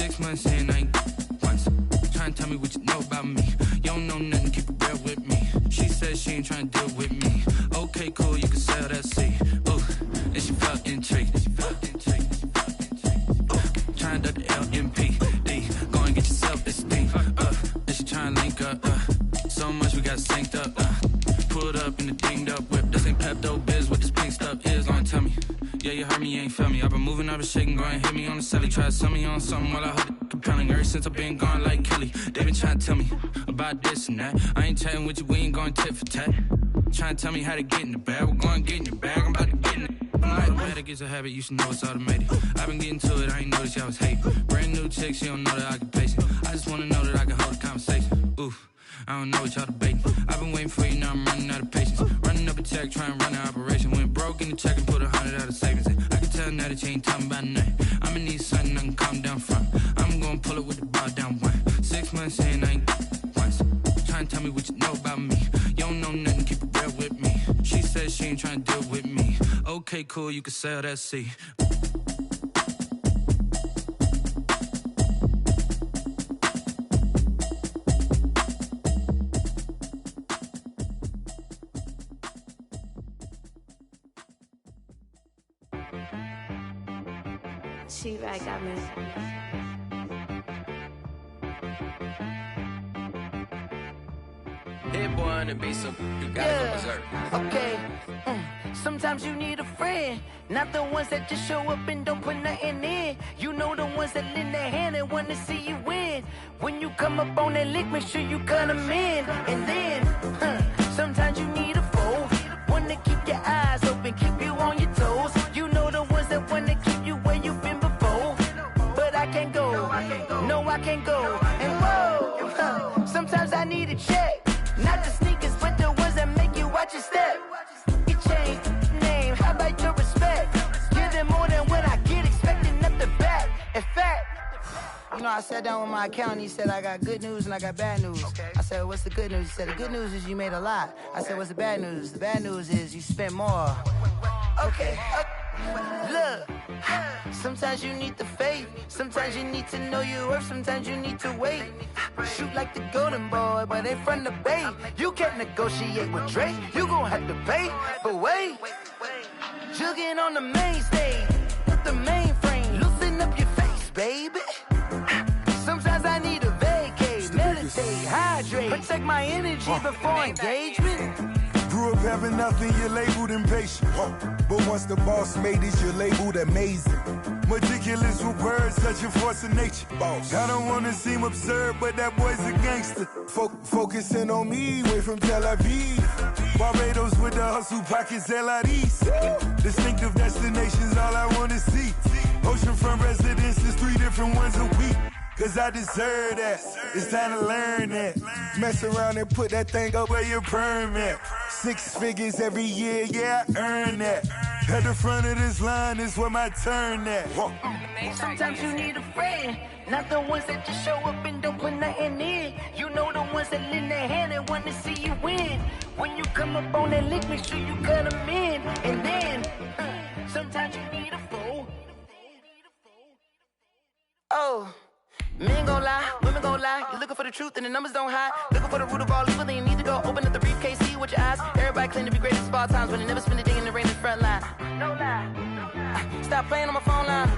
6 months in, I ain't once. Trying to tell me what you know about me. You don't know nothing, keep it real with me. She said she ain't trying to deal with me. Okay, cool, you can sell that seed. Ooh, and she felt intrigued. Trying to the LMPD. Go and get yourself esteem. And she trying to link up. So much we got synced up. Pulled up in the dinged up whip. This ain't Pepto Biz, what this pink stuff is. Long tell me. Yeah, you heard me, you ain't felt me. I've been moving, I've been shaking, go and hit me on the celly. Try to sell me on something while I hold it compelling. Ever since I've been gone like Kelly, they been trying to tell me about this and that. I ain't chatting with you, we ain't going tit for tat. Trying to tell me how to get in the bag. We're going to get in the bag, I'm about to get in it. I'm like, that gets a habit, you should know it's automated. I've been getting to it, I ain't noticed y'all was hating. Brand new chick, she don't know that I can pace it. I just wanna know that I can hold a conversation. Oof, I don't know what y'all debating. I've been waiting for you, now I'm running out of patience. Running up a check, trying to run an operation. Went broke in the check and put 100 out of savings in. I can tell now that you ain't talking about nothing. I'ma need something I can calm down from. I'm gonna pull it with the bar down one. 6 months in, I ain't once. Trying to tell me what you know about me. You don't know nothing, keep it real with me. She said she ain't trying to deal with me. Okay, cool, you can sell that seed. She right got me. Hit boy on the beat, so you gotta go berserk. Okay. Sometimes you need a friend, not the ones that just show up and don't put nothing in. You know the ones that lend their hand and wanna see you win. When you come up on that lick, make sure you cut them in. And then, sometimes you need a foe, one to keep your eyes open, keep you on your toes. You know the ones that wanna keep you where you've been before. But I can't go, no I can't go. And whoa, sometimes I need a check. Not the sneakers, but the ones that make you watch your step. You change name, how about your respect? Give them more than what I get, expecting nothing back. In fact, you know, I sat down with my accountant, he said, I got good news and I got bad news. I said, what's the good news? He said, the good news is you made a lot. I said, what's the bad news? The bad news is you spent more. Okay. Look, sometimes you need the faith, sometimes you need to know your worth, sometimes you need to wait. Shoot like the golden boy, but they from the bay. You can't negotiate with Drake, you gon' have to pay. But wait, jugging on the main stage, with the mainframe, loosen up your face, baby. Sometimes I need a vacate, meditate, hydrate, protect my energy before engagement. Grew up having nothing, you're labeled impatient. But once the boss made it, you're labeled amazing. Meticulous with words, such a force of nature. I don't wanna seem absurd, but that boy's a gangster. Focusing on me, way from Tel Aviv. Barbados with the hustle, pockets LIDs. Distinctive destinations, all I wanna see. Oceanfront residences, 3 different ones a week. Cause I deserve that, it's time to learn that. Mess around and put that thing up where your permit. 6 figures every year, yeah, I earn that. At the front of this line is where my turn at. Sometimes you need a friend, not the ones that just show up and don't put nothing in. You know the ones that lend their hand and want to see you win. When you come up on that lick, make sure you cut them in. And then, sometimes you need a foe. Oh. Men gon' lie, women gon' lie. You're looking for the truth and the numbers don't hide. Looking for the root of all evil, then you need to go open up the briefcase, see with your eyes. Everybody claim to be greatest of all times, but they never spend a day in the rain in the front line. No lie. Stop playing on my phone line.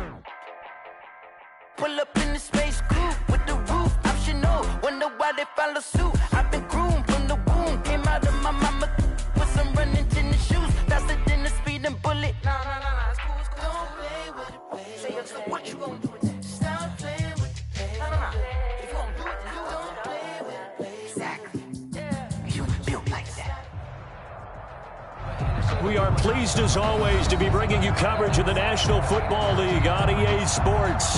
Pull up in the space coupe with the roof optional. Wonder why they follow suit. I've been groomed from the womb. Came out of my mama with some running tennis shoes. Faster than the speeding bullet. No, it's cool, it's cool. Don't play with it, baby. Say so what you gon' do with it? Stop playing with it. If you gon' do it, then you don't play with it, baby. Exactly. You built like that. We are pleased as always to be bringing you coverage of the National Football League on EA Sports.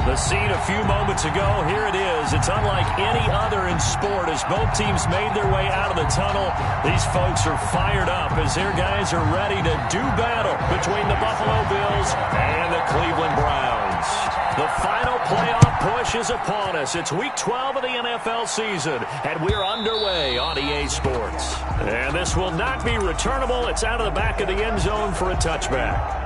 The scene a few moments ago, here it is. It's unlike any other in sport as both teams made their way out of the tunnel. These folks are fired up as their guys are ready to do battle between the Buffalo Bills and the Cleveland Browns. The final playoff push is upon us. It's week 12 of the NFL season, and we're underway on EA Sports. And this will not be returnable. It's out of the back of the end zone for a touchback.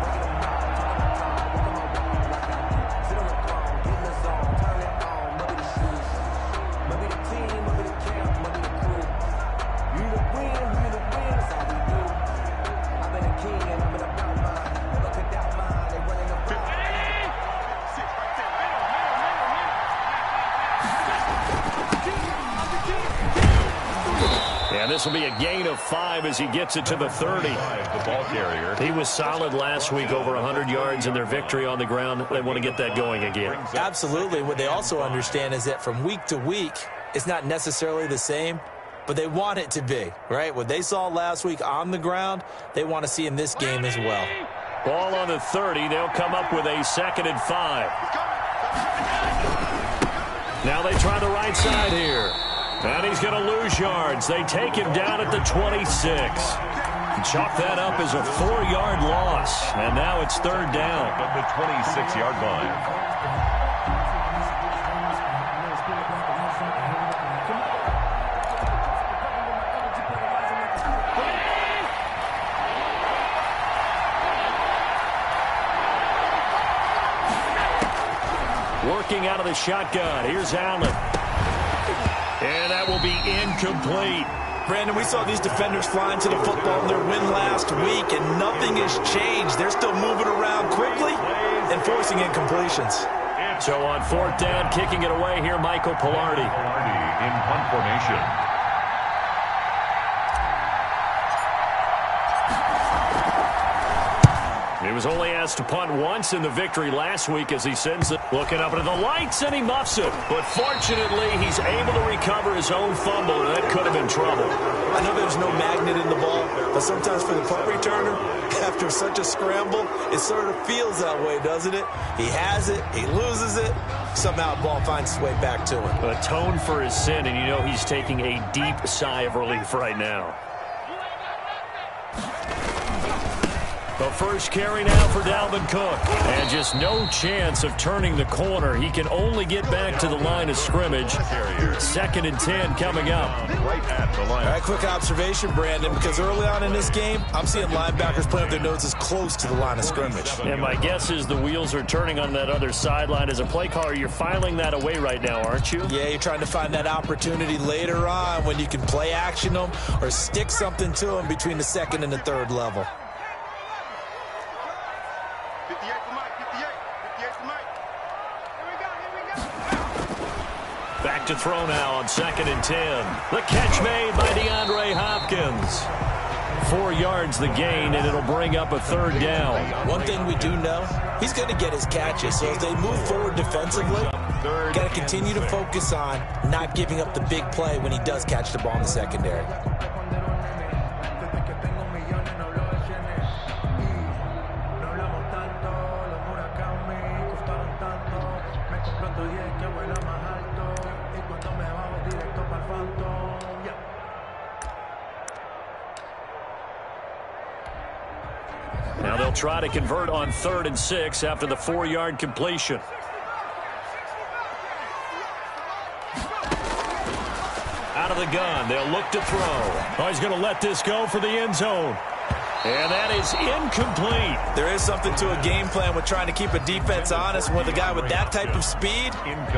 And this will be a gain of 5 as he gets it to the 30. The ball carrier. He was solid last week, over 100 yards in their victory on the ground. They want to get that going again. Absolutely. What they also understand is that from week to week, it's not necessarily the same, but they want it to be, right? What they saw last week on the ground, they want to see in this game as well. Ball on the 30. They'll come up with a 2nd and 5. Now they try the right side here. And he's going to lose yards. They take him down at the 26. Chalk that up as a 4-yard loss. And now it's 3rd down. At the 26-yard line. Working out of the shotgun. Here's Allen. And that will be incomplete. Brandon, we saw these defenders flying to the football in their win last week, and nothing has changed. They're still moving around quickly and forcing incompletions. So on 4th down, kicking it away here, Michael Pilardi. In punt formation. He was only asked to punt once in the victory last week as he sends it. Looking up into the lights, and he muffs it. But fortunately, he's able to recover his own fumble, and that could have been trouble. I know there's no magnet in the ball, but sometimes for the punt returner, after such a scramble, it sort of feels that way, doesn't it? He has it, he loses it, somehow the ball finds its way back to him. Atone for his sin, and you know he's taking a deep sigh of relief right now. The first carry now for Dalvin Cook. And just no chance of turning the corner. He can only get back to the line of scrimmage. 2nd and 10 coming up. Right at the line. All right, quick observation, Brandon, because early on in this game, I'm seeing linebackers playing with their noses close to the line of scrimmage. And my guess is the wheels are turning on that other sideline. As a play caller, you're filing that away right now, aren't you? Yeah, you're trying to find that opportunity later on when you can play action them or stick something to them between the 2nd and the 3rd level. Back to throw now on 2nd and 10. The catch made by DeAndre Hopkins. 4 yards the gain, and it'll bring up a 3rd down. One thing we do know, he's going to get his catches. So as they move forward defensively, got to continue to focus on not giving up the big play when he does catch the ball in the secondary. Now they'll try to convert on 3rd and 6 after the 4-yard completion. Out of the gun, they'll look to throw. Oh, he's going to let this go for the end zone. And that is incomplete. There is something to a game plan with trying to keep a defense honest. With a guy with that type of speed,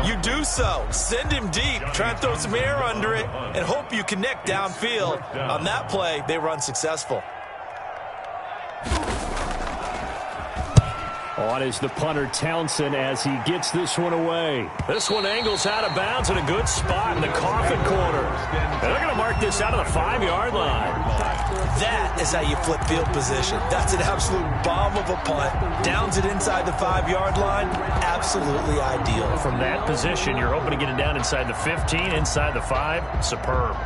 you do so. Send him deep, try and throw some air under it, and hope you connect downfield. On that play, they were unsuccessful. On is the punter Townsend as he gets this one away. This one angles out of bounds in a good spot in the coffin corner. And they're going to mark this out of the 5-yard line. That is how you flip field position. That's an absolute bomb of a punt. Downs it inside the 5-yard line. Absolutely ideal. From that position, you're hoping to get it down inside the 15, inside the 5. Superb.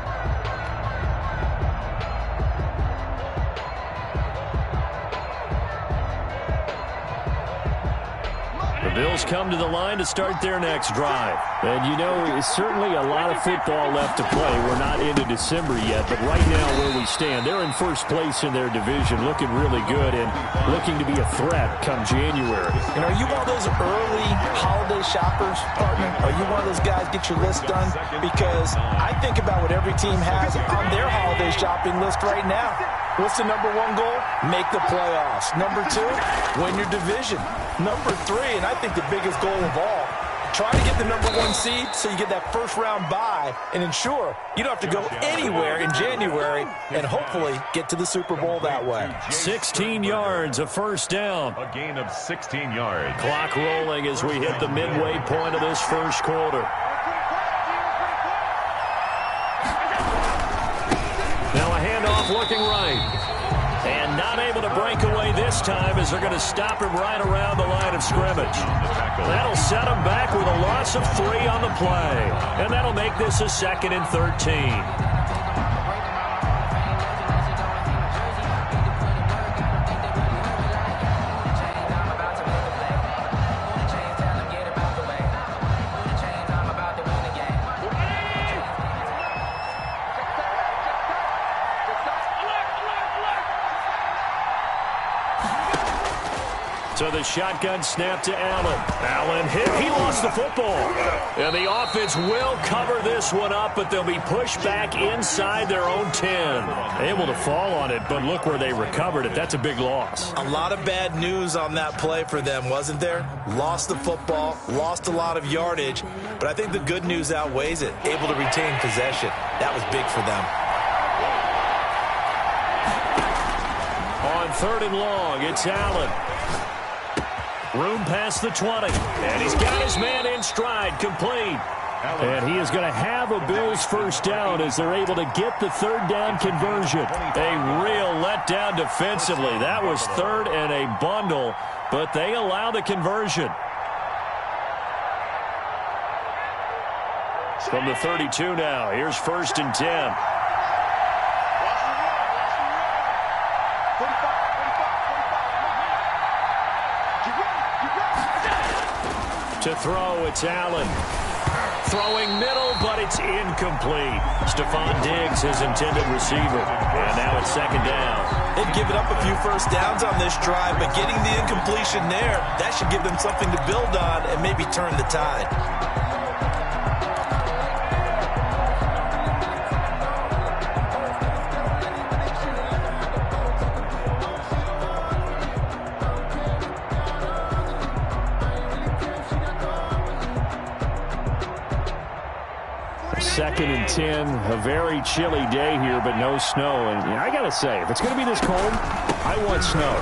The Bills come to the line to start their next drive. And, you know, it's certainly a lot of football left to play. We're not into December yet, but right now where we stand, they're in first place in their division, looking really good and looking to be a threat come January. And are you one of those early holiday shoppers, partner? Are you one of those guys get your list done? Because I think about what every team has on their holiday shopping list right now. What's the number 1 goal? Make the playoffs. Number 2, win your division. Number 3, and I think the biggest goal of all, try to get the number 1 seed so you get that first-round bye and ensure you don't have to go anywhere in January and hopefully get to the Super Bowl that way. 16 yards, a first down. A gain of 16 yards. Clock rolling as we hit the midway point of this first quarter. looking right. And not able to break away this time as they're going to stop him right around the line of scrimmage. That'll set him back with a loss of 3 on the play. And that'll make this a 2nd and 13. So the shotgun snap to Allen. Allen hit. He lost the football. And the offense will cover this one up, but they'll be pushed back inside their own 10. Able to fall on it, but look where they recovered it. That's a big loss. A lot of bad news on that play for them, wasn't there? Lost the football, lost a lot of yardage, but I think the good news outweighs it. Able to retain possession. That was big for them. On 3rd and long, it's Allen. Room past the 20. And he's got his man in stride, complete. And he is going to have a Bills first down as they're able to get the 3rd down conversion. A real letdown defensively. That was 3rd and a bundle, but they allow the conversion. From the 32 now, here's 1st and 10. To throw, it's Allen. Throwing middle, but it's incomplete. Stephon Diggs, his intended receiver. And now it's 2nd down. They've given up a few first downs on this drive, but getting the incompletion there, that should give them something to build on and maybe turn the tide. Second and 10, a very chilly day here, but no snow. And I got to say, if it's going to be this cold, I want snow.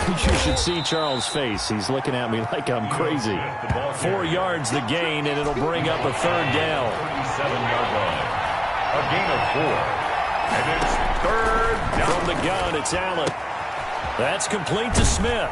You should see Charles' face. He's looking at me like I'm crazy. 4 yards the gain, and it'll bring up a 3rd down. 37-yard line. A gain of 4. And it's 3rd down. From the gun, it's Allen. That's complete to Smith.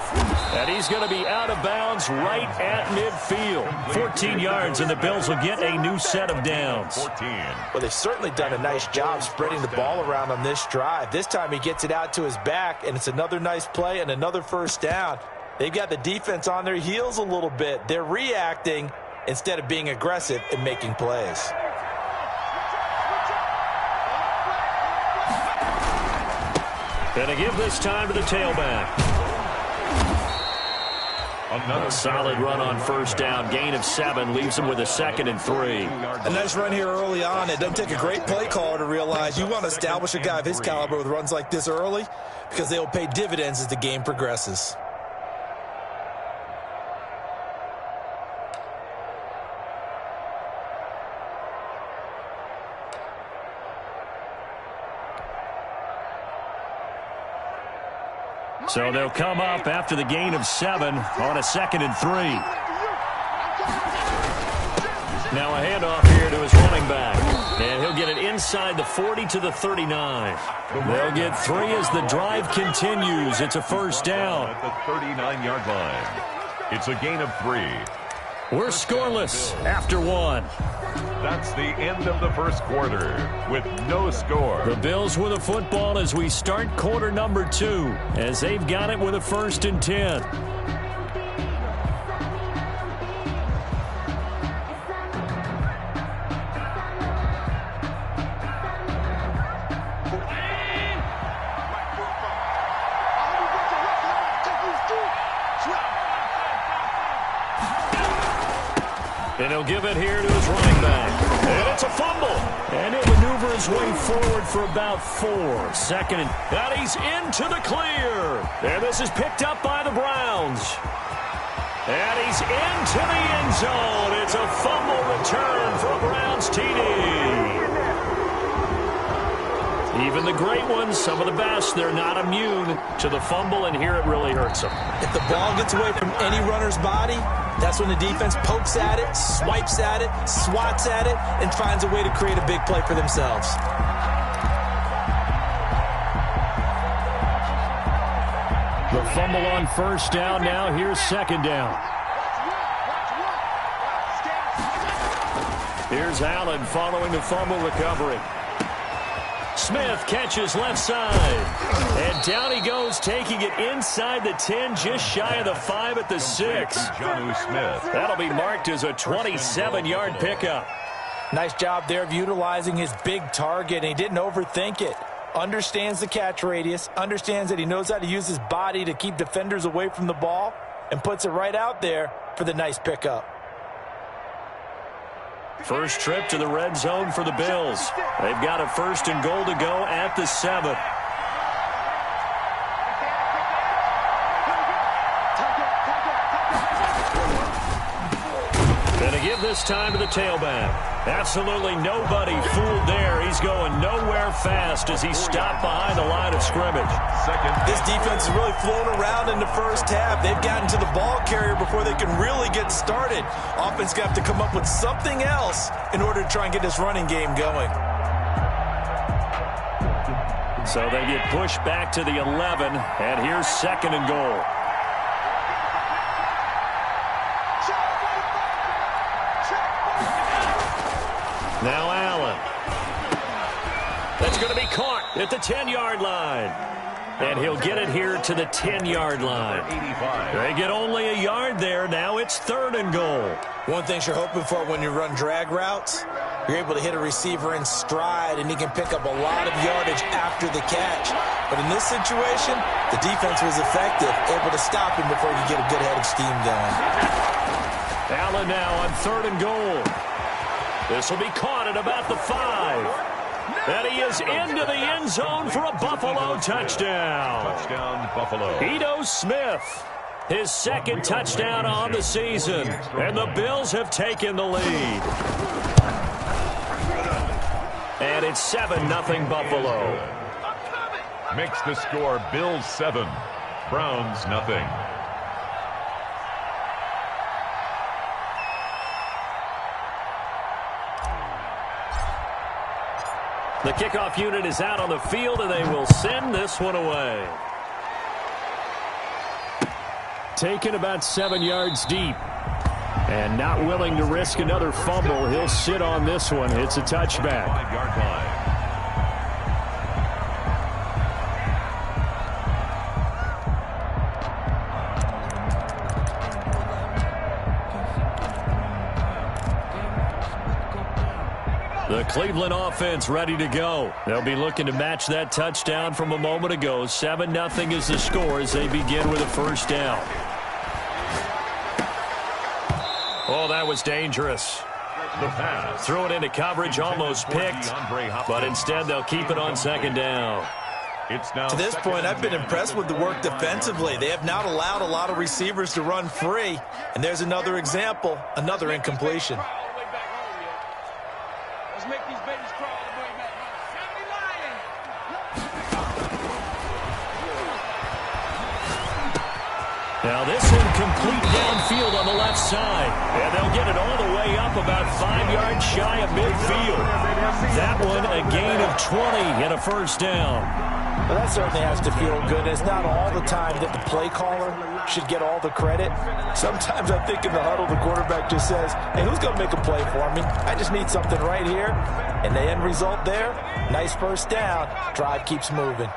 And he's going to be out of bounds right at midfield. 14 yards, and the Bills will get a new set of downs. 14. Well, they've certainly done a nice job spreading the ball around on this drive. This time he gets it out to his back, and it's another nice play and another first down. They've got the defense on their heels a little bit. They're reacting instead of being aggressive and making plays. Gonna give this time to the tailback. Another solid run on first down. Gain of 7 leaves them with a 2nd and 3. A nice run here early on. It doesn't take a great play caller to realize you want to establish a guy of his caliber with runs like this early because they will pay dividends as the game progresses. So they'll come up after the gain of 7 on a 2nd and 3. Now a handoff here to his running back. And he'll get it inside the 40 to the 39. They'll get 3 as the drive continues. It's a first down. At the 39-yard line. It's a gain of 3. We're scoreless after 1. That's the end of the first quarter with no score. The Bills with a football as we start quarter number 2, as they've got it with a 1st and 10. And he'll give it here to his running back. And it's a fumble. And he'll maneuver his way forward for about 4. 2nd and he's into the clear. And this is picked up by the Browns. And he's into the end zone. It's a fumble return for a Browns TD. Even the great ones, some of the best, they're not immune to the fumble, and here it really hurts them. If the ball gets away from any runner's body, that's when the defense pokes at it, swipes at it, swats at it, and finds a way to create a big play for themselves. The fumble on first down. Now here's second down. Here's Allen following the fumble recovery. Smith catches left side. And down he goes, taking it inside the 10, just shy of the 5 at the 6. That'll be marked as a 27-yard pickup. Nice job there of utilizing his big target, and he didn't overthink it. Understands the catch radius, understands that he knows how to use his body to keep defenders away from the ball, and puts it right out there for the nice pickup. First trip to the red zone for the Bills. They've got a 1st and goal to go at the 7. And to give this time to the tailback. Absolutely nobody fooled there. He's going nowhere fast as he's stopped behind the line of scrimmage. This defense is really flown around in the first half. They've gotten to the ball carrier before they can really get started. Offense going to have to come up with something else in order to try and get this running game going. So they get pushed back to the 11, and here's 2nd and goal. Now Allen. That's going to be caught at the 10-yard line. And he'll get it here to the 10-yard line. They get only a yard there. Now it's 3rd and goal. One thing you're hoping for when you run drag routes, you're able to hit a receiver in stride, and he can pick up a lot of yardage after the catch. But in this situation, the defense was effective, able to stop him before he could get a good head of steam going. Allen now on 3rd and goal. This will be caught at about the 5. And he is into the end zone for a Buffalo touchdown. Touchdown, Buffalo. Ito Smith, his 2nd touchdown on the season. And the Bills have taken the lead. And it's 7-0 Buffalo. Makes the score Bills 7, Browns nothing. The kickoff unit is out on the field, and they will send this one away. Taken about 7 yards deep. And not willing to risk another fumble. He'll sit on this one. It's a touchback. 5-yard line. The Cleveland offense ready to go. They'll be looking to match that touchdown from a moment ago. 7-0 is the score as they begin with a 1st down. Oh, that was dangerous. The pass. Threw it into coverage, almost picked, but instead they'll keep it on 2nd down. It's now to this point, I've been impressed with the work defensively. They have not allowed a lot of receivers to run free. And there's another example, another incompletion. Now this one complete downfield on the left side. And they'll get it all the way up about 5 yards shy of midfield. That one a gain of 20 and a 1st down. Well, that certainly has to feel good. It's not all the time that the play caller should get all the credit. Sometimes I think in the huddle the quarterback just says, hey, who's going to make a play for me? I just need something right here. And the end result there, nice 1st down. Drive keeps moving.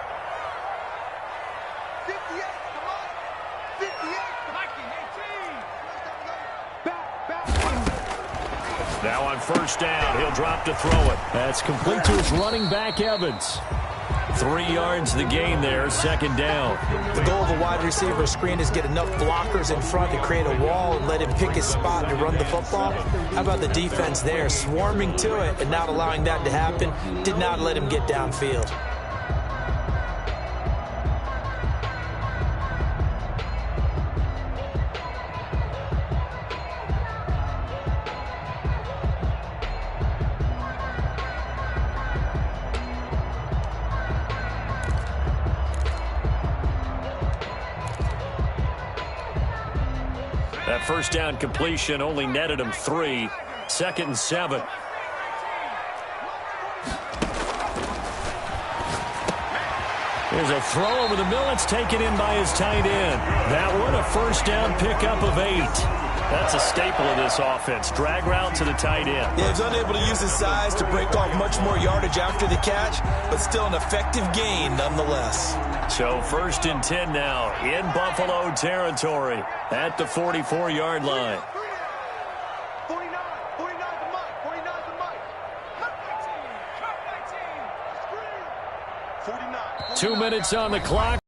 Now on 1st down, he'll drop to throw it. That's complete to his running back, Evans. 3 yards the gain there, 2nd down. The goal of a wide receiver screen is get enough blockers in front to create a wall and let him pick his spot to run the football. How about the defense there, swarming to it and not allowing that to happen? Did not let him get downfield. That 1st down completion only netted him 3. 2nd and 7. There's a throw over the middle. It's taken in by his tight end. That one, a first down pickup of 8. That's a staple of this offense. Drag route to the tight end. Yeah, he's unable to use his size to break off much more yardage after the catch, but still an effective gain nonetheless. So 1st and 10 now in Buffalo territory at the 44-yard line. 49 the mic. 49 the mic. 49. 2 minutes on the clock.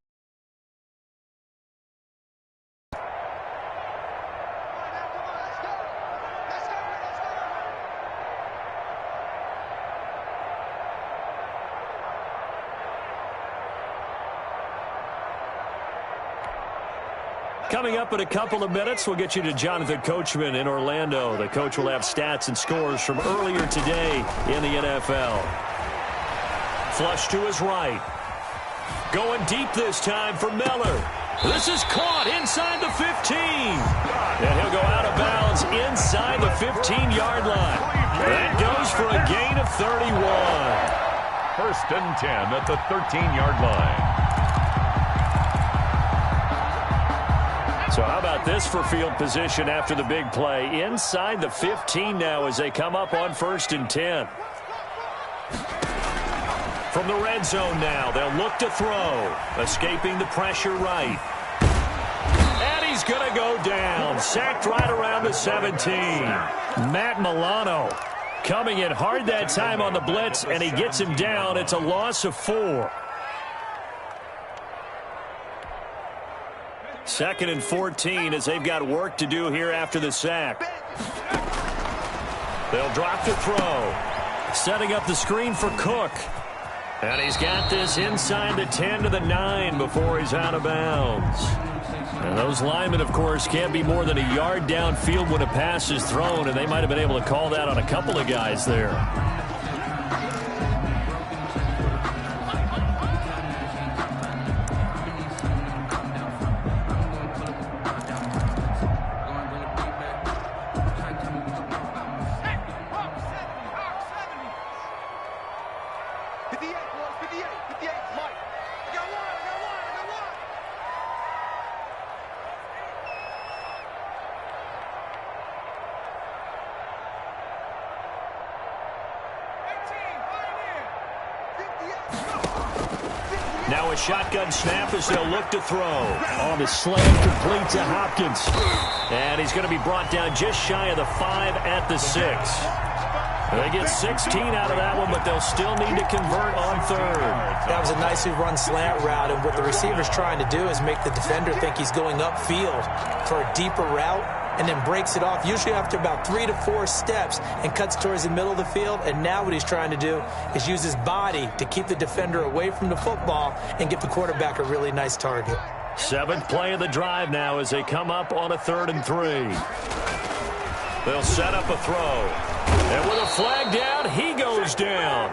Coming up in a couple of minutes, we'll get you to Jonathan Coachman in Orlando. The coach will have stats and scores from earlier today in the NFL. Flush to his right. Going deep this time for Miller. This is caught inside the 15. And he'll go out of bounds inside the 15-yard line. That goes for a gain of 31. 1st and 10 at the 13-yard line. So how about this for field position after the big play? Inside the 15 now as they come up on 1st and 10. From the red zone now, they'll look to throw. Escaping the pressure right. And he's going to go down. Sacked right around the 17. Matt Milano coming in hard that time on the blitz, and he gets him down. It's a loss of 4. 2nd and 14 as they've got work to do here after the sack. They'll drop the throw. Setting up the screen for Cook. And he's got this inside the 10 to the 9 before he's out of bounds. And those linemen, of course, can't be more than a yard downfield when a pass is thrown, and they might have been able to call that on a couple of guys there. Now a shotgun snap as they'll look to throw. On the slant, complete to Hopkins. And he's going to be brought down just shy of the 5 at the 6. They get 16 out of that one, but they'll still need to convert on 3rd. That was a nicely run slant route, and what the receiver's trying to do is make the defender think he's going upfield for a deeper route, and then breaks it off, usually after about 3 to 4 steps, and cuts towards the middle of the field. And now what he's trying to do is use his body to keep the defender away from the football and give the quarterback a really nice target. 7th play of the drive now as they come up on a 3rd and 3. They'll set up a throw. And with a flag down, he goes down.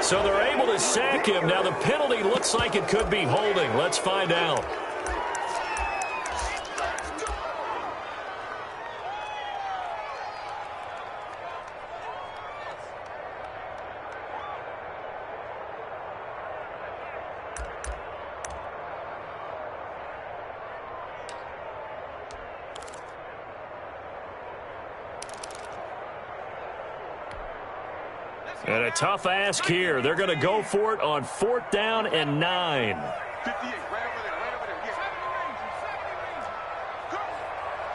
So they're able to sack him. Now the penalty looks like it could be holding. Let's find out. And a tough ask here. They're going to go for it on 4th down and 9. 58, right over there, right over there. Yeah.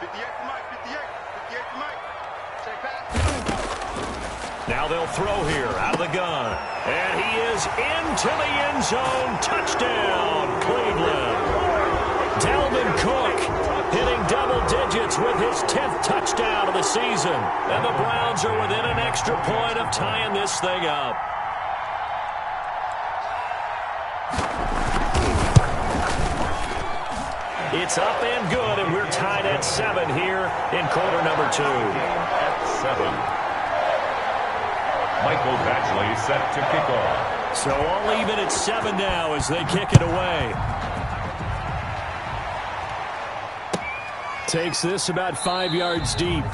58 to Mike, 58 to Mike. Check pass. Now they'll throw here out of the gun. And he is into the end zone. Touchdown, Cleveland. Dalvin Cook hitting double digits with his 10th touchdown of the season. And the Browns are within an extra point of tying this thing up. It's up and good, and we're tied at 7 here in quarter number 2. At 7. Michael Badgley set to kick off. So all even at 7 now as they kick it away. Takes this about 5 yards deep.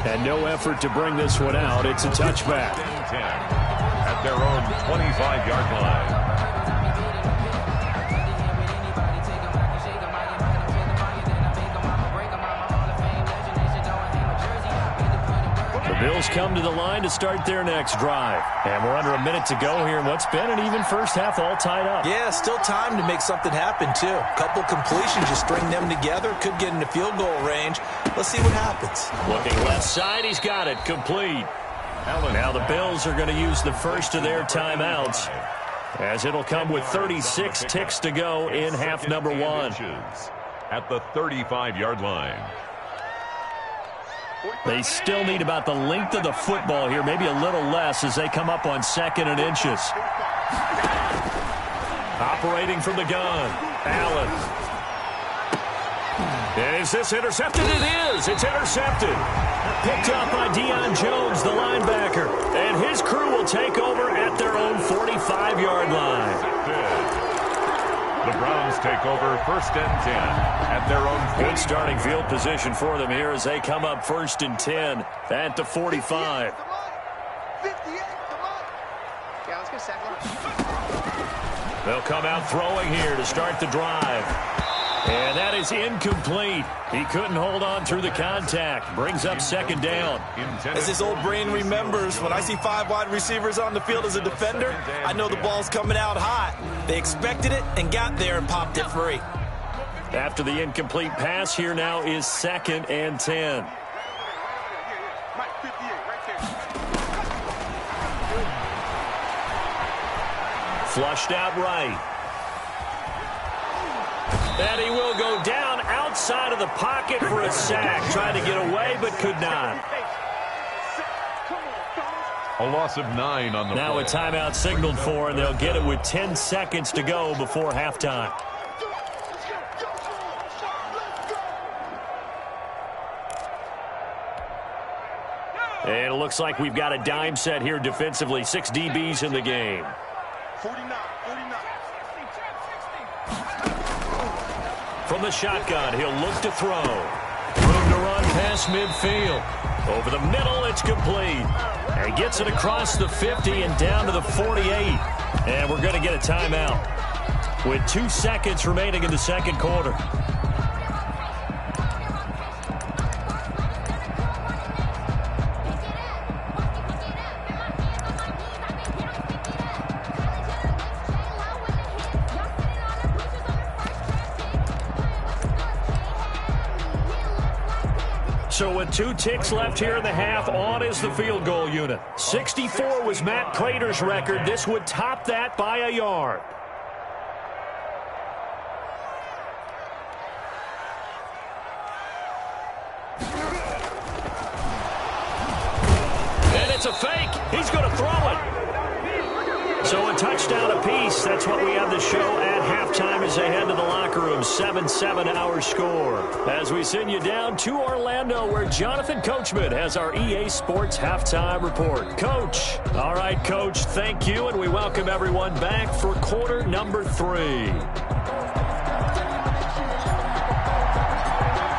And no effort to bring this one out. It's a touchback. 10 at their own 25-yard line. Bills come to the line to start their next drive. And we're under a minute to go here in what's been an even first half, all tied up. Yeah, still time to make something happen, too. A couple completions, just string them together. Could get into field goal range. Let's see what happens. Looking left side, he's got it. Complete. Now the Bills are going to use the first of their timeouts, as it'll come with 36 ticks to go in half number one. At the 35-yard line. They still need about the length of the football here, maybe a little less as they come up on 2nd and inches. Operating from the gun, Allen. And is this intercepted? It is. It's intercepted. Picked up by Deion Jones, the linebacker. And his crew will take over at their own 45-yard line. The Browns take over 1st and 10 at their own. Good starting field position for them here as they come up 1st and 10 at the 45. They'll come out throwing here to start the drive. And that is incomplete. He couldn't hold on through the contact. Brings up 2nd down. As his old brain remembers, when I see 5 wide receivers on the field as a defender, I know the ball's coming out hot. They expected it and got there and popped it free. After the incomplete pass, here now is 2nd and 10. Flushed out right. And he will go down outside of the pocket for a sack. Trying to get away, but could not. A loss of 9 on the Now play. a timeout signaled for, and they'll get it with 10 seconds to go before halftime. And it looks like we've got a dime set here defensively. 6 DBs in the game. 49. From the shotgun, he'll look to throw. Room to run past midfield. Over the middle, it's complete. And he gets it across the 50 and down to the 48. And we're going to get a timeout with 2 seconds remaining in the second quarter. So with 2 ticks left here in the half, on is the field goal unit. 64 was Matt Prater's record. This would top that by a yard. And it's a fake. He's going to throw it. So a touchdown apiece. That's what we have the show at halftime as they head to the locker room. 7-7 our score. As we send you down to Orlando, where Jonathan Coachman has our EA Sports halftime report. Coach. All right, Coach, thank you, and we welcome everyone back for quarter number 3.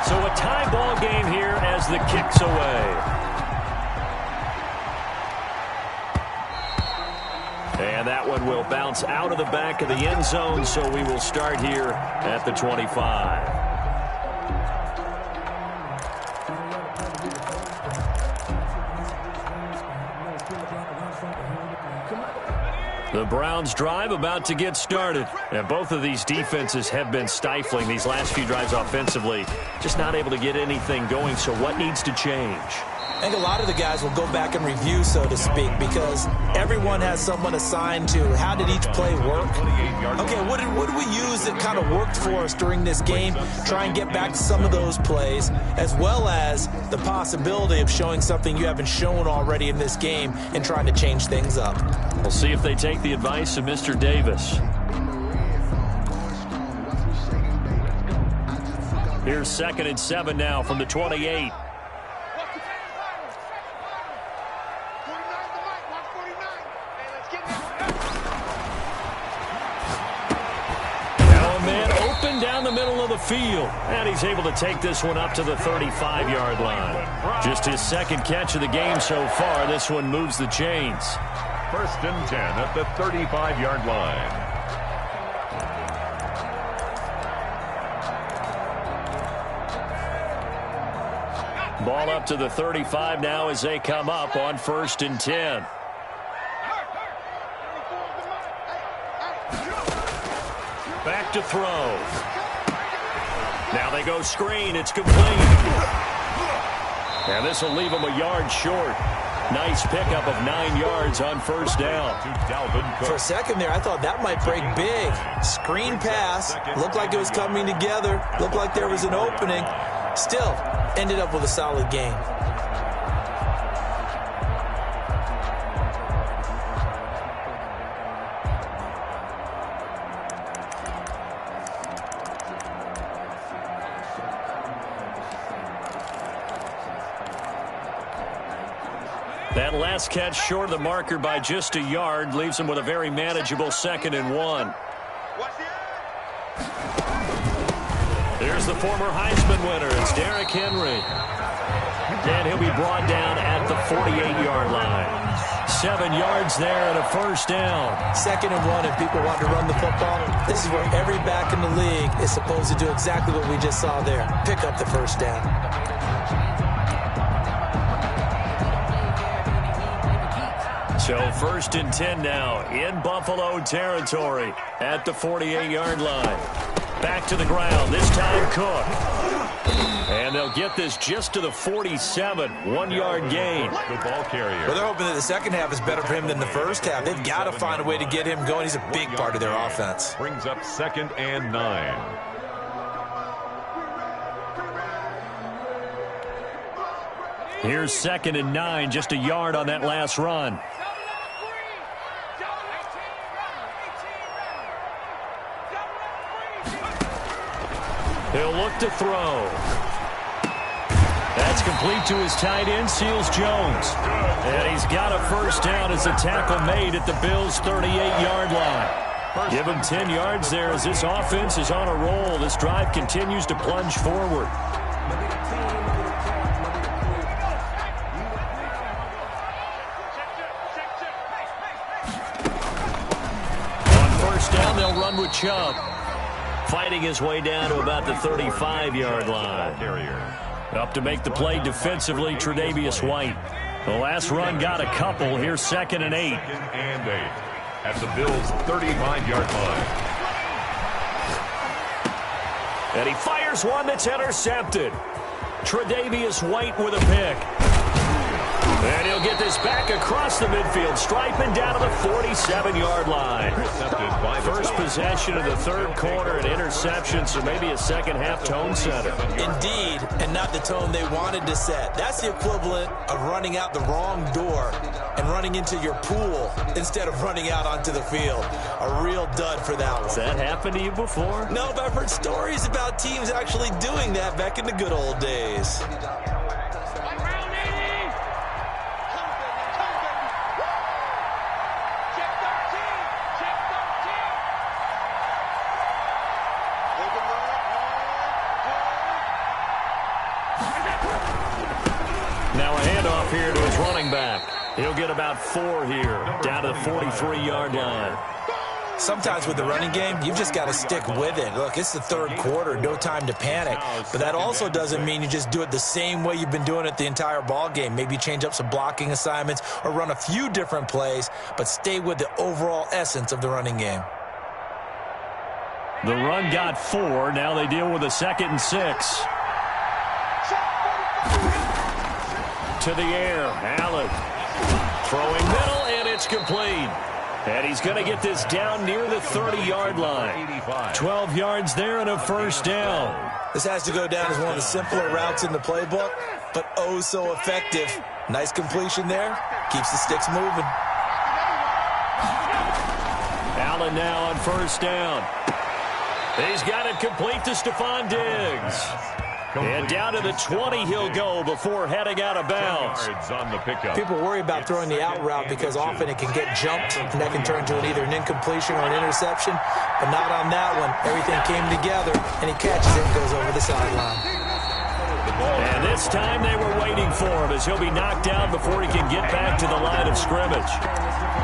So a tie ball game here as the kick's away. And that one will bounce out of the back of the end zone, so we will start here at the 25. The Browns drive about to get started. And both of these defenses have been stifling these last few drives offensively. Just not able to get anything going, so what needs to change? I think a lot of the guys will go back and review, so to speak, because everyone has someone assigned to how did each play work. Okay, what did we use that kind of worked for us during this game? Try and get back to some of those plays, as well as the possibility of showing something you haven't shown already in this game and trying to change things up. We'll see if they take the advice of Mr. Davis. Here's 2nd and 7 now from the 28. Down the middle of the field, and he's able to take this one up to the 35-yard line. Just his 2nd catch of the game so far. This one moves the chains. 1st and 10 at the 35-yard line. Ball up to the 35 now as they come up on 1st and 10. Back to throw. Now they go screen. It's complete. And this will leave them a yard short. Nice pickup of 9 yards on 1st down. For a second there, I thought that might break big. Screen pass. Looked like it was coming together. Looked like there was an opening. Still, ended up with a solid gain. That last catch short of the marker by just a yard leaves him with a very manageable 2nd and 1. There's the former Heisman winner. It's Derrick Henry. And he'll be brought down at the 48-yard line. 7 yards there and a 1st down. 2nd and 1, and people want to run the football. This is where every back in the league is supposed to do exactly what we just saw there. Pick up the 1st down. So 1st and 10 now in Buffalo territory at the 48-yard line. Back to the ground, this time Cook. And they'll get this just to the 47, 1-yard gain. The ball carrier. Well, they're hoping that the second half is better for him than the first half. They've got to find a way to get him going. He's a big part of their offense. Brings up 2nd and 9. Here's 2nd and 9, just a yard on that last run. He'll look to throw. That's complete to his tight end, Seals Jones. And he's got a 1st down as a tackle made at the Bills' 38-yard line. Give him 10 yards there as this offense is on a roll. This drive continues to plunge forward. On 1st down, they'll run with Chubb. Fighting his way down to about the 35-yard line. Up to make the play defensively, Tre'Davious White. The last run got a couple. Here's 2nd and 8. 2nd and 8 at the Bills' 35-yard line. And he fires one that's intercepted. Tre'Davious White with a pick. And he'll get this back across the midfield, striping down to the 47-yard line. First possession of the 3rd quarter, an interception, so maybe a second-half tone setter. Indeed, and not the tone they wanted to set. That's the equivalent of running out the wrong door and running into your pool instead of running out onto the field. A real dud for that one. Has that happened to you before? No, but I've heard stories about teams actually doing that back in the good old days. Now a handoff here to his running back. He'll get about 4 here, down to the 43-yard line. Sometimes with the running game, you've just got to stick with it. Look, it's the 3rd quarter, no time to panic. But that also doesn't mean you just do it the same way you've been doing it the entire ball game. Maybe change up some blocking assignments or run a few different plays, but stay with the overall essence of the running game. The run got 4. Now they deal with a 2nd and 6. To the air, Allen. Throwing middle, and it's complete. And he's going to get this down near the 30-yard line. 12 yards there and a 1st down. This has to go down as one of the simpler routes in the playbook, but oh so effective. Nice completion there. Keeps the sticks moving. Allen now on 1st down. He's got it complete to Stephon Diggs. And down to the 20 he'll go before heading out of bounds. People worry about throwing the out route because often it can get jumped, and that can turn to either an incompletion or an interception. But not on that one. Everything came together, and he catches it and goes over the sideline. And this time they were waiting for him as he'll be knocked down before he can get back to the line of scrimmage.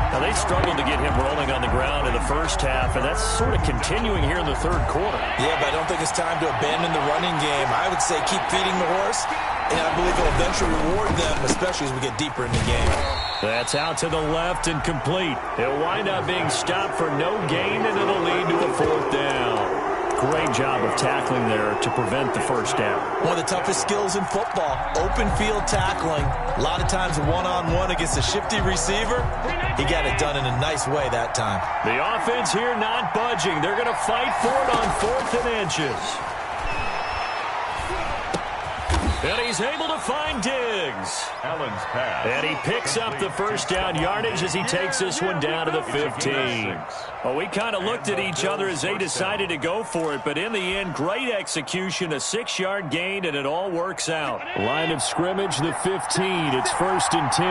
Now, they struggled to get him rolling on the ground in the 1st half, and that's sort of continuing here in the 3rd quarter. Yeah, but I don't think it's time to abandon the running game. I would say keep feeding the horse and I believe it'll eventually reward them, especially as we get deeper in the game. That's out to the left and complete. It'll wind up being stopped for no gain, and it'll lead to a 4th down. Great job of tackling there to prevent the first down. One of the toughest skills in football, open field tackling. A lot of times one-on-one against a shifty receiver. He got it done in a nice way that time. The offense here not budging. They're going to fight for it on 4th and inches. And he's able to find Diggs. Allen's pass. And he picks up the first down yardage as he takes this one down to the 15. Well, we kind of looked at each other as they decided to go for it, but in the end, great execution, a 6-yard gain, and it all works out. Line of scrimmage, the 15. It's 1st and 10.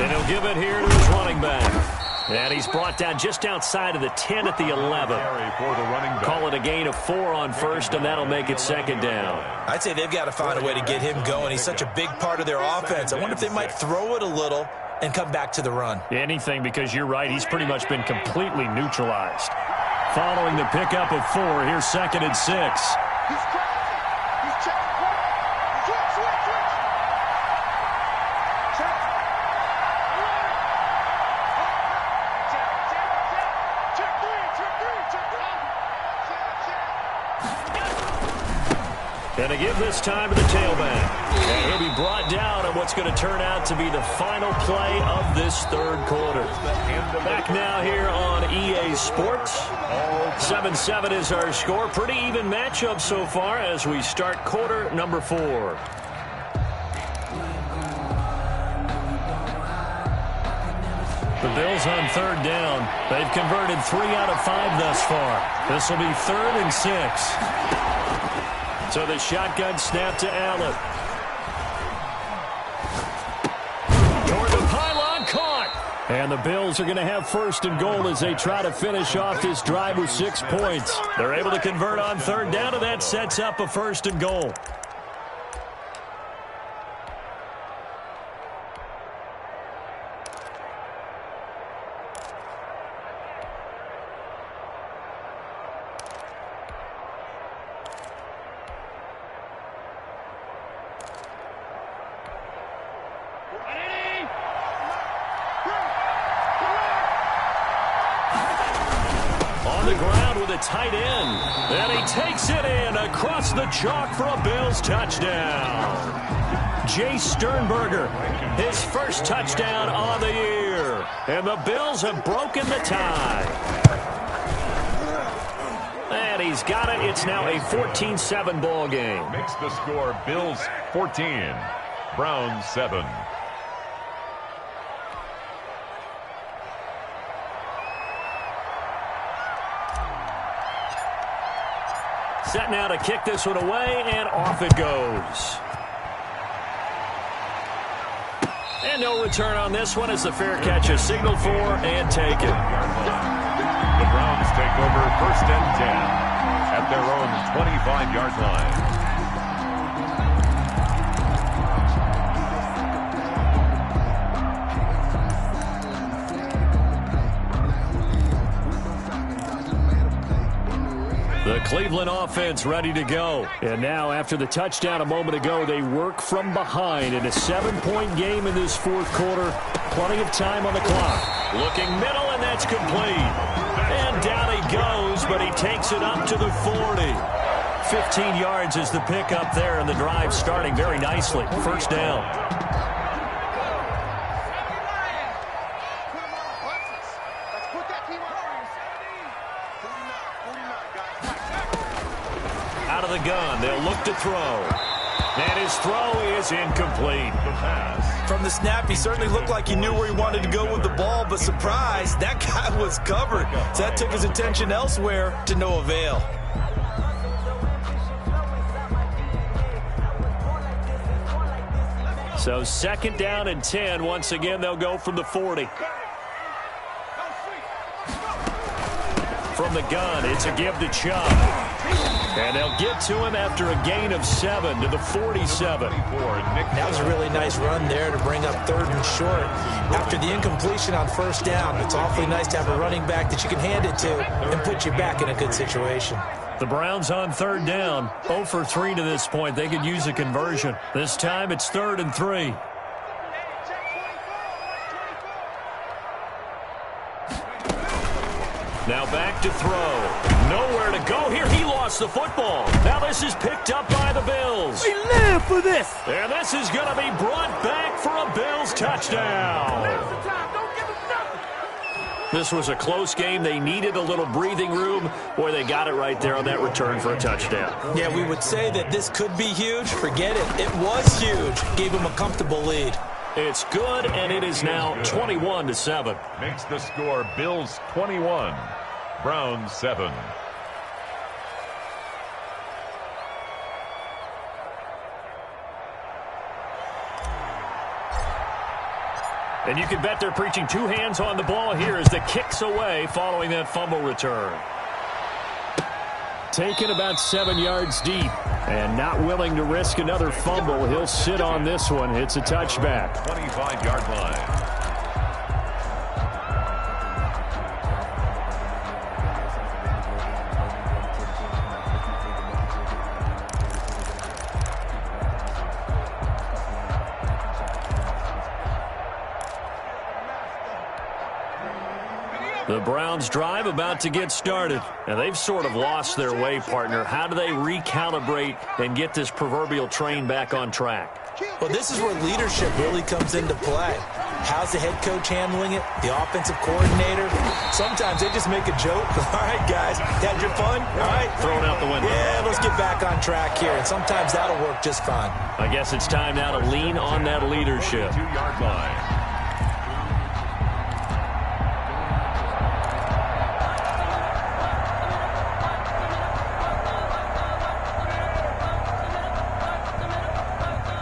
And he'll give it here to his running back. And he's brought down just outside of the 10 at the 11. Call it a gain of 4 on 1st, and that'll make it 2nd down. I'd say they've got to find a way to get him going. He's such a big part of their offense. I wonder if they might throw it a little and come back to the run. Anything, because you're right, he's pretty much been completely neutralized. Following the pickup of 4, here's 2nd and 6. And to give this time to the tailback. And he'll be brought down on what's going to turn out to be the final play of this 3rd quarter. Back now here on EA Sports. 7-7 is our score. Pretty even matchup so far as we start quarter number 4. The Bills on 3rd down. They've converted 3 out of 5 thus far. This will be 3rd and 6. So the shotgun snap to Allen. Toward the pylon, caught. And the Bills are going to have 1st and goal as they try to finish off this drive with 6 points. They're able to convert on 3rd down, and that sets up a 1st and goal. Tight end, and he takes it in across the chalk for a Bills touchdown. Jay Sternberger, his first touchdown on the year, and the Bills have broken the tie. And he's got it. It's now a 14-7 ball game. Makes the score Bills 14, Browns 7. Set now to kick this one away, and off it goes. And no return on this one as the fair catch is signaled for and taken. The Browns take over 1st and 10 at their own 25-yard line. The Cleveland offense ready to go. And now, after the touchdown a moment ago, they work from behind in a 7-point game in this 4th quarter. Plenty of time on the clock. Looking middle, and that's complete. And down he goes, but he takes it up to the 40. 15 yards is the pickup there, and the drive starting very nicely. 1st down. Out of the gun, they'll look to throw. And his throw is incomplete. The pass. From the snap, he certainly looked like he knew where he wanted to go with the ball, but surprise, that guy was covered. So that took his attention elsewhere to no avail. So 2nd down and 10. Once again, they'll go from the 40. From the gun, it's a give to Chubb. And they'll get to him after a gain of 7 to the 47. That was a really nice run there to bring up 3rd and short. After the incompletion on 1st down, it's awfully nice to have a running back that you can hand it to and put you back in a good situation. The Browns on third down, 0 for 3 to this point. They could use a conversion. This time it's 3rd and 3. Now back to throw. Nowhere to go here. He lost the football. Now this is picked up by the Bills. We live for this. And this is going to be brought back for a Bills touchdown. This was a close game. They needed a little breathing room. Boy, they got it right there on that return for a touchdown. Yeah, we would say that this could be huge. Forget it. It was huge. Gave them a comfortable lead. It's good, and it is now 21-7. Makes the score Bills 21, Browns 7. And you can bet they're preaching 2 hands on the ball here as the kick's away following that fumble return. Taken about 7 yards deep and not willing to risk another fumble. He'll sit on this one. It's a touchback. 25-yard line. The Browns drive about to get started. And they've sort of lost their way, partner. How do they recalibrate and get this proverbial train back on track? Well, this is where leadership really comes into play. How's the head coach handling it? The offensive coordinator? Sometimes they just make a joke. All right, guys, had your fun? All right. Throw it out the window. Yeah, let's get back on track here. And sometimes that'll work just fine. I guess it's time now to lean on that leadership. 2-yard line.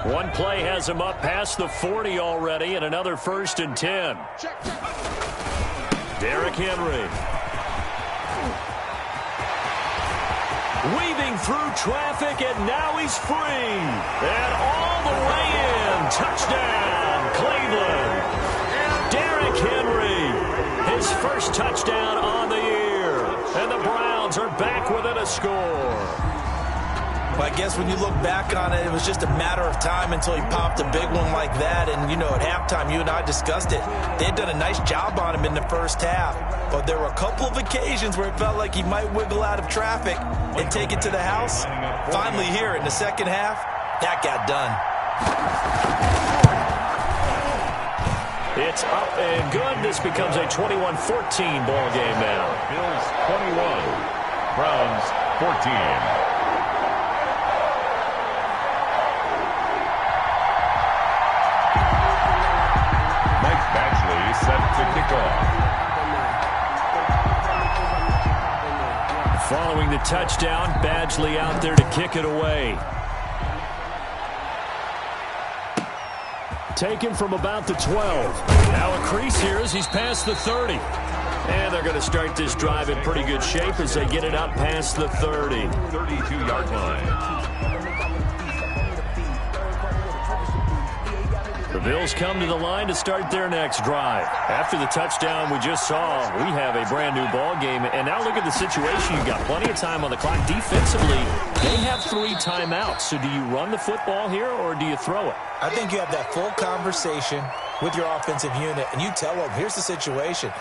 One play has him up past the 40 already, and another 1st and 10. Derrick Henry. Weaving through traffic, and now he's free. And all the way in. Touchdown, Cleveland. Derrick Henry, his first touchdown on the year. And the Browns are back within a score. Well, I guess when you look back on it, it was just a matter of time until he popped a big one like that. And, you know, at halftime, you and I discussed it. They had done a nice job on him in the first half. But there were a couple of occasions where it felt like he might wiggle out of traffic and take it to the house. Finally here in the second half, that got done. It's up and good. This becomes a 21-14 ball game now. Bills 21, Browns 14. Set to kick off. Following the touchdown, Badgley out there to kick it away. Taken from about the 12. Now a crease here as he's past the 30. And they're going to start this drive in pretty good shape as they get it up past the 30. 32-yard line. The Bills come to the line to start their next drive. After the touchdown we just saw, we have a brand-new ball game. And now look at the situation. You've got plenty of time on the clock. Defensively, they have 3 timeouts. So do you run the football here or do you throw it? I think you have that full conversation with your offensive unit, and you tell them, here's the situation.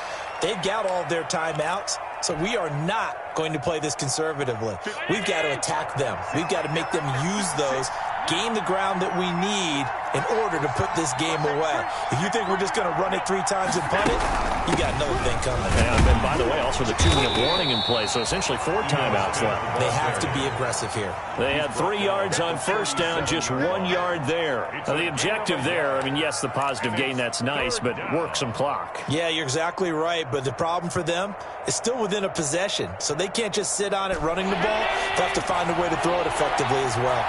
They've got all their timeouts, so we are not going to play this conservatively. We've got to attack them. We've got to make them use those, gain the ground that we need in order to put this game away. If you think we're just going to run it 3 times and punt it, you got another thing coming. And then, by the way, also the 2-minute warning in play, so essentially 4 timeouts left. They have to be aggressive here. They had 3 yards on first down, just 1 yard there. Now, the objective there, I mean, yes, the positive gain, that's nice, but work some clock. Yeah, you're exactly right, but the problem for them is still within a possession, so they can't just sit on it running the ball. They'll have to find a way to throw it effectively as well.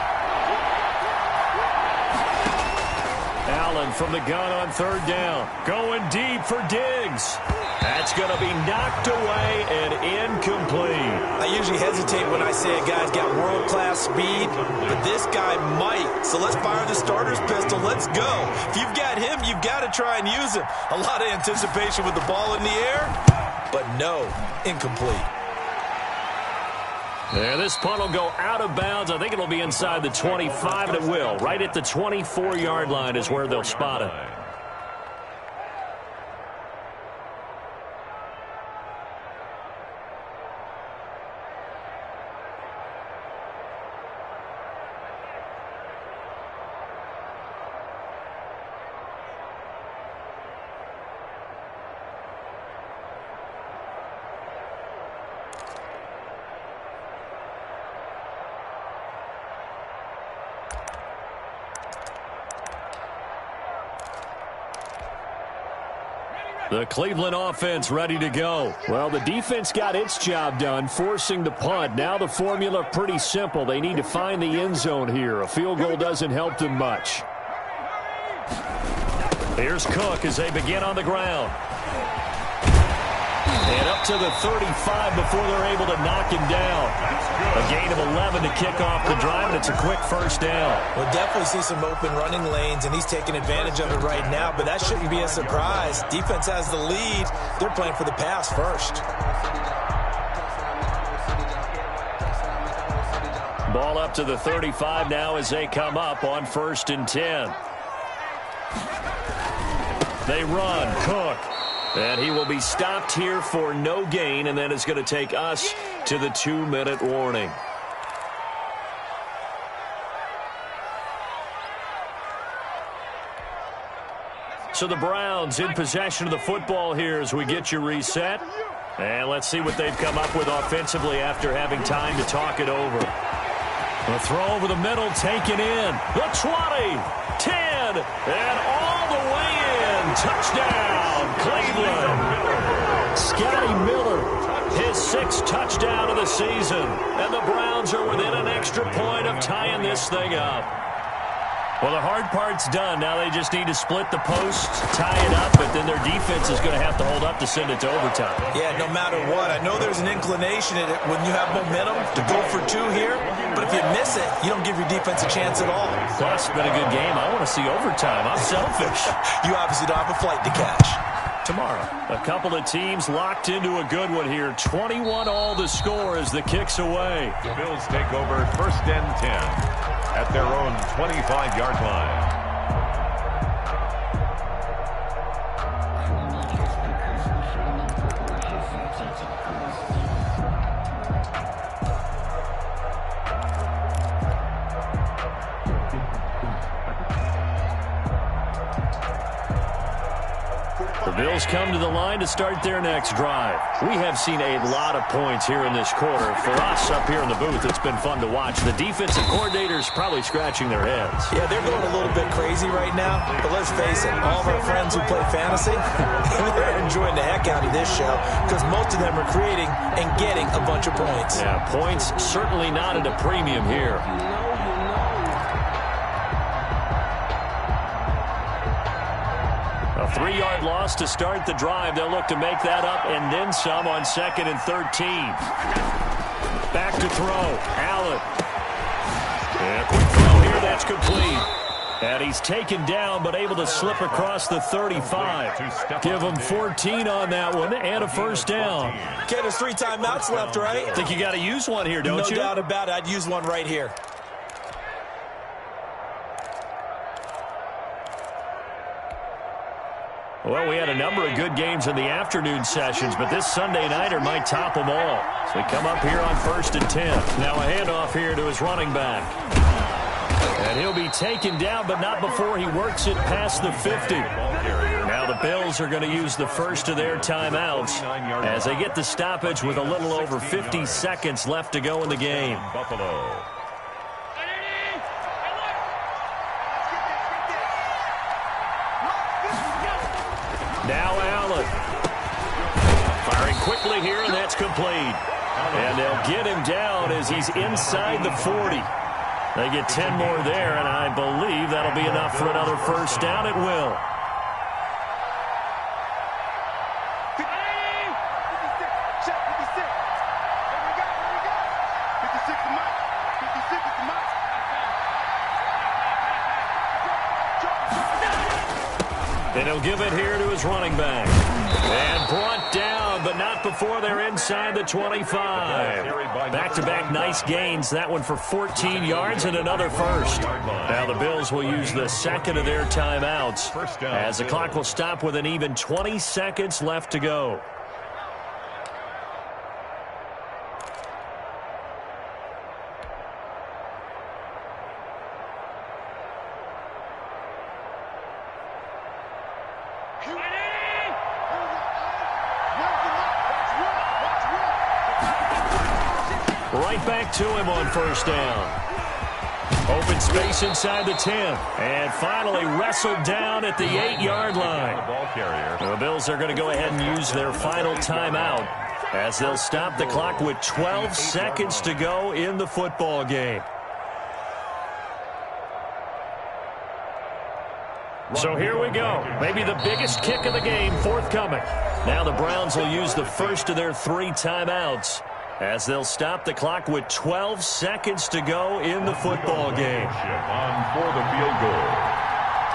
Allen from the gun on third down. Going deep for Diggs. That's going to be knocked away and incomplete. I usually hesitate when I say a guy's got world-class speed, but this guy might. So let's fire the starter's pistol. Let's go. If you've got him, you've got to try and use him. A lot of anticipation with the ball in the air, but no, incomplete. And this punt will go out of bounds. I think it'll be inside the 25, and it will. Right at the 24-yard line is where they'll spot it. The Cleveland offense ready to go. Well, the defense got its job done, forcing the punt. Now the formula pretty simple. They need to find the end zone here. A field goal doesn't help them much. Here's Cook as they begin on the ground. And up to the 35 before they're able to knock him down. A gain of 11 to kick off the drive, and it's a quick first down. We'll definitely see some open running lanes, and he's taking advantage of it right now, but that shouldn't be a surprise. Defense has the lead. They're playing for the pass first. Ball up to the 35 now as they come up on 1st and 10. They run. Cook. And he will be stopped here for no gain, and then it's going to take us to the 2-minute warning. So the Browns in possession of the football here as we get you reset. And let's see what they've come up with offensively after having time to talk it over. A throw over the middle, taken in. The 20, 10, and all the way in. Touchdown, Cleveland. Scotty Miller, his 6th touchdown of the season. And the Browns are within an extra point of tying this thing up. Well, the hard part's done. Now they just need to split the post, tie it up, but then their defense is going to have to hold up to send it to overtime. Yeah, no matter what. I know there's an inclination in it when you have momentum to go for 2 here, but if you miss it, you don't give your defense a chance at all. Plus, it's been a good game. I want to see overtime. I'm selfish. You obviously don't have a flight to catch. Tomorrow, a couple of teams locked into a good one here. 21 all the score as the kick's away. The Bills take over 1st and 10 at their own 25-yard line. The Bills come to the line to start their next drive. We have seen a lot of points here in this quarter. For us up here in the booth, it's been fun to watch. The defensive coordinators probably scratching their heads. Yeah, they're going a little bit crazy right now, but let's face it, all of our friends who play fantasy, they're enjoying the heck out of this show because most of them are creating and getting a bunch of points. Yeah, points certainly not at a premium here. A 3-yard loss to start the drive. They'll look to make that up and then some on 2nd and 13. Back to throw. Allen. And a quick throw here. That's complete. And he's taken down but able to slip across the 35. Give him 14 on that one and a first down. Okay, there's 3 timeouts left, right? I think you got to use one here, don't you? No doubt about it. I'd use one right here. Well, we had a number of good games in the afternoon sessions, but this Sunday nighter might top them all. So we come up here on 1st and 10. Now a handoff here to his running back. And he'll be taken down, but not before he works it past the 50. Now the Bills are going to use the first of their timeouts as they get the stoppage with a little over 50 seconds left to go in the game. Buffalo. Now Allen. Firing quickly here, and that's complete. And they'll get him down as he's inside the 40. They get 10 more there, and I believe that'll be enough for another first down. It will. And he'll give it here to his running back. And brought down down, but not before they're inside the 25. Back-to-back nice gains. That one for 14 yards and another first. Now the Bills will use the second of their timeouts as the clock will stop with an even 20 seconds left to go. Right back to him on first down. Open space inside the 10. And finally wrestled down at the 8-yard line. The Bills are going to go ahead and use their final timeout as they'll stop the clock with 12 seconds to go in the football game. So here we go. Maybe the biggest kick of the game forthcoming. Now the Browns will use the first of their 3 timeouts as they'll stop the clock with 12 seconds to go in the football game. On for the field goal.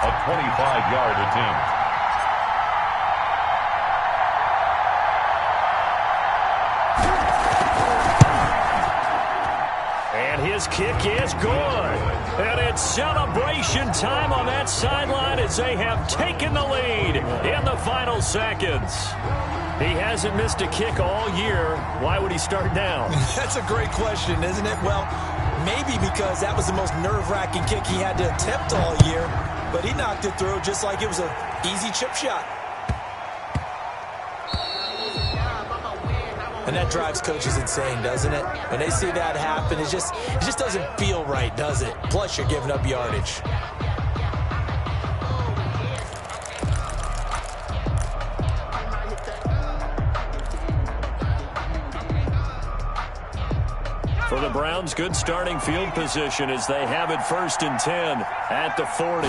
A 25-yard attempt. And his kick is good. And it's celebration time on that sideline as they have taken the lead in the final seconds. He hasn't missed a kick all year. Why would he start now? That's a great question, isn't it? Well, maybe because that was the most nerve-wracking kick he had to attempt all year. But he knocked it through just like it was an easy chip shot. And that drives coaches insane, doesn't it? When they see that happen, it just doesn't feel right, does it? Plus, you're giving up yardage. For the Browns, good starting field position as they have it 1st and 10 at the 40.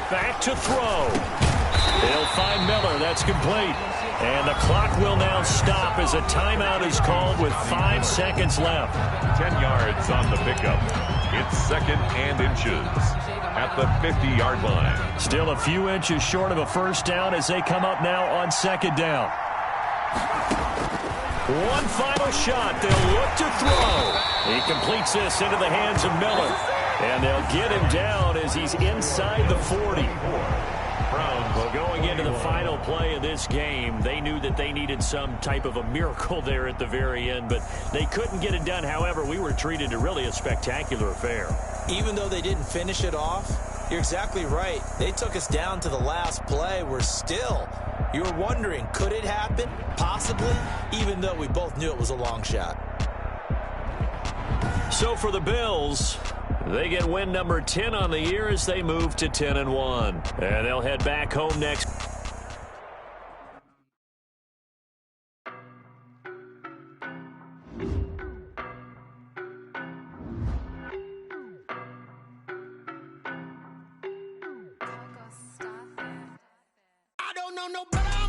Back to throw. They'll find Miller. That's complete. And the clock will now stop as a timeout is called with 5 seconds left. 10 yards on the pickup. It's 2nd and inches at the 50-yard line. Still a few inches short of a first down as they come up now on 2nd down. One final shot. They'll look to throw. He completes this into the hands of Miller. And they'll get him down as he's inside the 40. Well, going into the final play of this game, they knew that they needed some type of a miracle there at the very end, but they couldn't get it done. However, we were treated to really a spectacular affair. Even though they didn't finish it off, you're exactly right. They took us down to the last play. You were wondering, could it happen? Possibly, even though we both knew it was a long shot. So for the Bills, they get win number 10 on the year as they move to 10-1. And they'll head back home next. I don't know nobody.